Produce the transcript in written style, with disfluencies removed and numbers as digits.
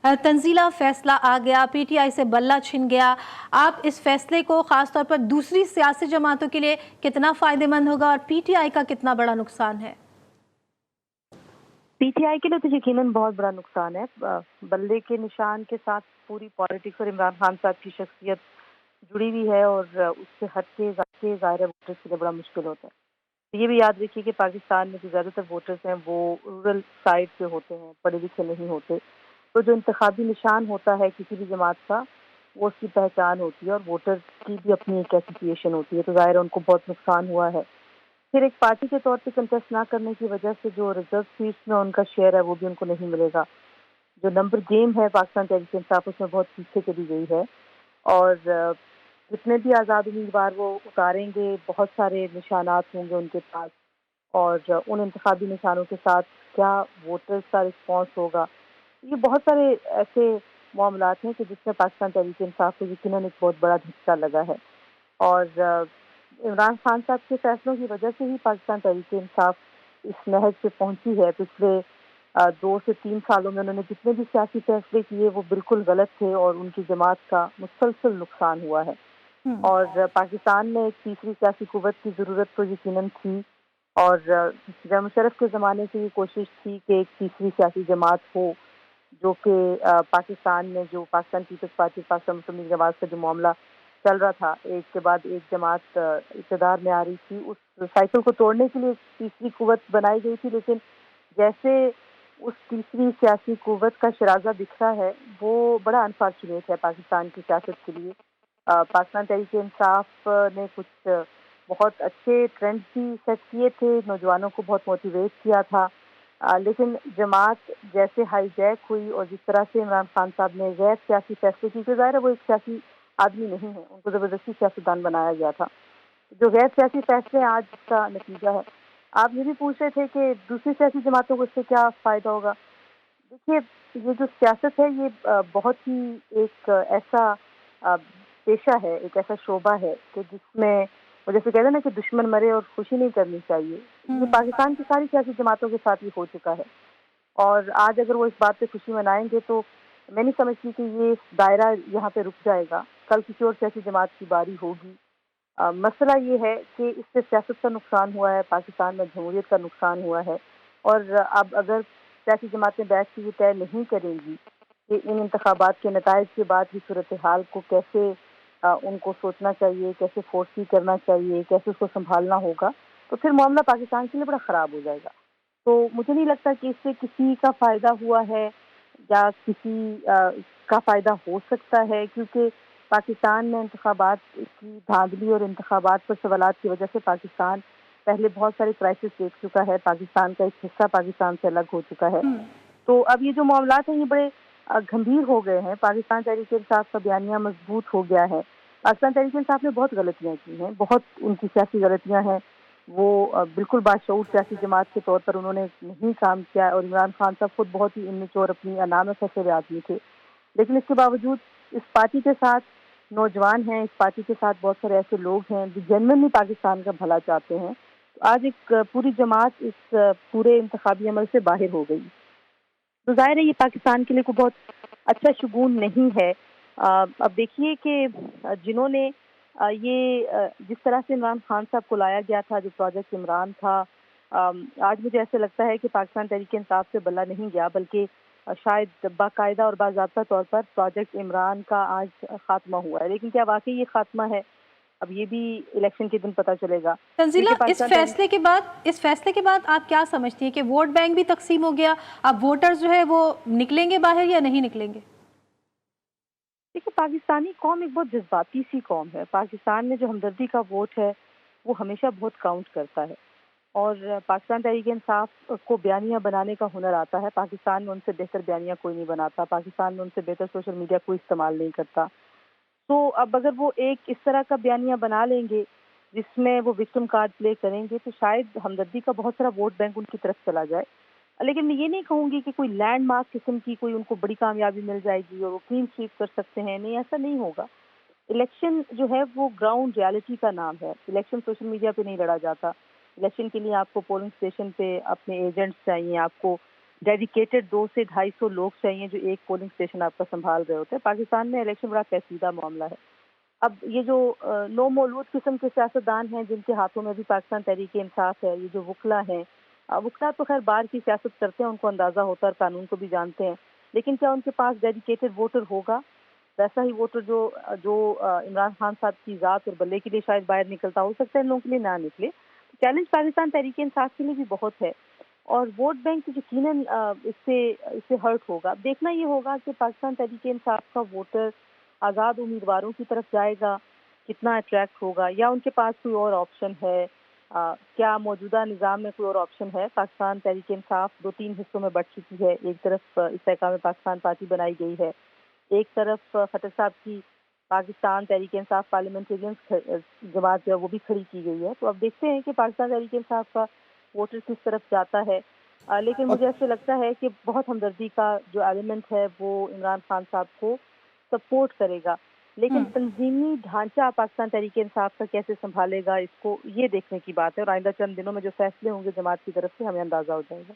तंजीला फैसला आ गया, पीटीआई से बल्ला छिन गया। आप इस फैसले को खास तौर पर दूसरी सियासी जमातों के लिए कितना फायदेमंद होगा और पीटीआई का कितना बड़ा नुकसान है? पीटीआई के लिए तो यकीनन बहुत बड़ा नुकसान है। बल्ले के निशान के साथ पूरी पॉलिटिक्स और इमरान खान साहब की शख्सियत जुड़ी हुई है और उससे हटके ज़ाहिर वोटर्स के लिए बड़ा मुश्किल होता है। तो ये भी याद रखिए कि पाकिस्तान में जो ज़्यादातर वोटर्स हैं वो रूरल साइड से होते हैं, पढ़े लिखे नहीं होते। तो जो इंतखाबी निशान होता है किसी भी जमात का, वो उसकी पहचान होती है और वोटर की भी अपनी एक एसोसिएशन होती है। तो ज़ाहिर उनको बहुत नुकसान हुआ है। फिर एक पार्टी के तौर पे कंटेस्ट ना करने की वजह से जो रिजर्व सीट्स में उनका शेयर है वो भी उनको नहीं मिलेगा। जो नंबर गेम है पाकिस्तान तहरीक इंसाफ उसमें बहुत पीछे चली गई है और जितने भी आज़ाद उम्मीदवार वो उतारेंगे बहुत सारे निशानात होंगे उनके पास और उन इंतखाबी निशानों के साथ क्या वोटर्स का रिस्पॉन्स होगा। ये बहुत सारे ऐसे मामलात हैं कि जिसमें पाकिस्तान तहरीक इंसाफ को यकीनन एक बहुत बड़ा झटका लगा है और इमरान खान साहब के फैसलों की वजह से ही पाकिस्तान तहरीक इंसाफ इस नहज पे पहुंची है। पिछले 2 से 3 सालों में उन्होंने जितने भी सियासी फैसले किए वो बिल्कुल गलत थे और उनकी जमात का मुसलसल नुकसान हुआ है हम्म। और पाकिस्तान में एक तीसरी सियासी कुव्वत की ज़रूरत तो यकीनन थी और जब मुशर्रफ के ज़माने से ये कोशिश थी कि एक तीसरी सियासी जमात हो जो कि पाकिस्तान में जो पाकिस्तान पीपल्स पार्टी पाकिस्तान मुस्लिम लीग नवाज का जो मामला चल रहा था एक के बाद एक जमात इक़्तिदार में आ रही थी उस साइकिल को तोड़ने के लिए तीसरी कुव्वत बनाई गई थी। लेकिन जैसे उस तीसरी सियासी कुव्वत का शराजा दिखता है वो बड़ा अनफॉर्चुनेट है पाकिस्तान की सियासत के लिए। पाकिस्तान तहरीक इंसाफ ने कुछ बहुत अच्छे ट्रेंड्स भी सेट किए थे, नौजवानों को बहुत मोटिवेट किया था। लेकिन जमात जैसे हाईजैक हुई और जिस तरह से इमरान खान साहब ने गैर सियासी फैसले की, तो ज़ाहिर है वो एक सियासी आदमी नहीं है, उनको ज़बरदस्ती सियासतदान बनाया गया था। जो गैर सियासी फैसले आज इसका नतीजा है। आप ये भी पूछ रहे थे कि दूसरी सियासी जमातों को इससे क्या फ़ायदा होगा। देखिए, ये जो सियासत है ये बहुत ही एक ऐसा अ, पेशा है, एक ऐसा शोबा है कि जिसमें वो जैसे कहते हैं ना कि दुश्मन मरे और खुशी नहीं करनी चाहिए। ये पाकिस्तान की सारी सियासी जमातों के साथ ही हो चुका है और आज अगर वो इस बात पे खुशी मनाएंगे तो मैं नहीं समझती कि ये दायरा यहाँ पे रुक जाएगा। कल किसी और सियासी जमात की बारी होगी। मसला ये है कि इससे सियासत का नुकसान हुआ है, पाकिस्तान में जमहूरियत का नुकसान हुआ है और अब अगर सियासी जमातें बैठ के ये तय नहीं करेंगी कि इन इंतखाबात के नताइज के बाद की सूरत हाल को कैसे उनको सोचना चाहिए, कैसे फोर्सी करना चाहिए, कैसे उसको संभालना होगा, तो फिर मामला पाकिस्तान के लिए बड़ा ख़राब हो जाएगा। तो मुझे नहीं लगता कि इससे किसी का फ़ायदा हुआ है या किसी का फ़ायदा हो सकता है क्योंकि पाकिस्तान में इंतखाबात की धांधली और इंतखाबात पर सवालात की वजह से पाकिस्तान पहले बहुत सारी क्राइसिस देख चुका है। पाकिस्तान का एक हिस्सा पाकिस्तान से अलग हो चुका है। तो अब ये जो मामलात हैं ये बड़े गंभीर हो गए हैं। पाकिस्तान तहरीक इंसाफ का बयानिया मजबूत हो गया है। पाकिस्तान तहरीक इंसाफ ने बहुत गलतियाँ की हैं, बहुत उनकी सियासी गलतियाँ हैं। वो बिल्कुल बाशऊर सियासी जमात के तौर पर उन्होंने नहीं काम किया और इमरान खान साहब खुद बहुत ही इमेच्योर अपनी अना में फंसे हुए आदमी थे। लेकिन इसके बावजूद इस पार्टी के साथ नौजवान हैं, इस पार्टी के साथ बहुत सारे ऐसे लोग हैं जो जेन्युइनली पाकिस्तान का भला चाहते हैं। तो आज एक पूरी जमात इस पूरे इंतखाबी अमल से बाहर हो गई। तो ज़ाहिर है ये पाकिस्तान के लिए कोई बहुत अच्छा शगुन नहीं है। अब देखिए कि जिन्होंने जिस तरह से इमरान खान साहब को लाया गया था, जो प्रोजेक्ट इमरान था, आज मुझे ऐसे लगता है कि पाकिस्तान तहरीक इंसाफ से बल्ला नहीं गया बल्कि शायद बाकायदा और बाज़ाब्ता तौर पर प्रोजेक्ट इमरान का आज खात्मा हुआ है। लेकिन क्या वाकई ये खात्मा है, अब ये भी इलेक्शन के दिन पता चलेगा। तंजीला, देखिए इस फैसले के बाद आप क्या समझती हैं कि वोट बैंक भी तकसीम हो गया, अब वोटर्स जो है वो निकलेंगे बाहर या नहीं निकलेंगे? देखिए, पाकिस्तानी कौम एक बहुत जज्बाती सी कौम है। पाकिस्तान में जो हमदर्दी का वोट है वो हमेशा बहुत काउंट करता है और पाकिस्तान तहरीक इंसाफ को बयानिया बनाने का हुनर आता है। पाकिस्तान में उनसे बेहतर बयानिया कोई नहीं बनाता, पाकिस्तान में उनसे बेहतर सोशल मीडिया कोई इस्तेमाल नहीं करता। तो अब अगर वो एक इस तरह का बयानिया बना लेंगे जिसमें वो विक्टिम कार्ड प्ले करेंगे तो शायद हमदर्दी का बहुत सारा वोट बैंक उनकी तरफ चला जाए। लेकिन मैं ये नहीं कहूँगी कि कोई लैंडमार्क किस्म की कोई उनको बड़ी कामयाबी मिल जाएगी और वो क्लीन स्वीप कर सकते हैं, नहीं, ऐसा नहीं होगा। इलेक्शन जो है वो ग्राउंड रियलिटी का नाम है। इलेक्शन सोशल मीडिया पे नहीं लड़ा जाता। इलेक्शन के लिए आपको पोलिंग स्टेशन पे अपने एजेंट्स चाहिए, आपको ڈیڈیکیٹڈ 200 سے 250 لوگ چاہیے جو ایک پولنگ اسٹیشن آپ کا سنبھال رہے ہوتے ہیں. پاکستان میں الیکشن بڑا پیچیدہ معاملہ ہے. اب یہ جو نو مولود قسم کے سیاستدان ہیں جن کے ہاتھوں میں بھی پاکستان تحریک انصاف ہے، یہ جو وکلا ہیں، وکلا تو خیر باہر کی سیاست کرتے ہیں، ان کو اندازہ ہوتا ہے اور قانون کو بھی جانتے ہیں، لیکن کیا ان کے پاس ڈیڈیکیٹڈ ووٹر ہوگا؟ ویسا ہی ووٹر جو عمران خان صاحب کی ذات اور بلے کے لیے شاید باہر نکلتا، ہو سکتا ہے ان لوگوں کے لیے نہ نکلے. چیلنج پاکستان تحریک انصاف کے لیے بھی بہت ہے اور ووٹ بینک یقیناً اس سے ہرٹ ہوگا. اب دیکھنا یہ ہوگا کہ پاکستان تحریک انصاف کا ووٹر آزاد امیدواروں کی طرف جائے گا، کتنا اٹریکٹ ہوگا، یا ان کے پاس کوئی اور آپشن ہے. کیا موجودہ نظام میں کوئی اور آپشن ہے؟ پاکستان تحریک انصاف 2-3 حصوں میں بٹ چکی ہے. ایک طرف استحکام پاکستان پارٹی بنائی گئی ہے، ایک طرف خٹر صاحب کی پاکستان تحریک انصاف پارلیمنٹرینز جماعت جو ہے وہ بھی کھڑی کی گئی ہے. تو اب دیکھتے ہیں کہ پاکستان تحریک انصاف کا ووٹر کس طرف جاتا ہے. لیکن مجھے ایسے لگتا ہے کہ بہت ہمدردی کا جو ایلیمنٹ ہے وہ عمران خان صاحب کو سپورٹ کرے گا، لیکن تنظیمی ڈھانچہ پاکستان تحریک انصاف کا کیسے سنبھالے گا، اس کو یہ دیکھنے کی بات ہے. اور آئندہ چند دنوں میں جو فیصلے ہوں گے جماعت کی طرف سے ہمیں اندازہ ہو جائے گا.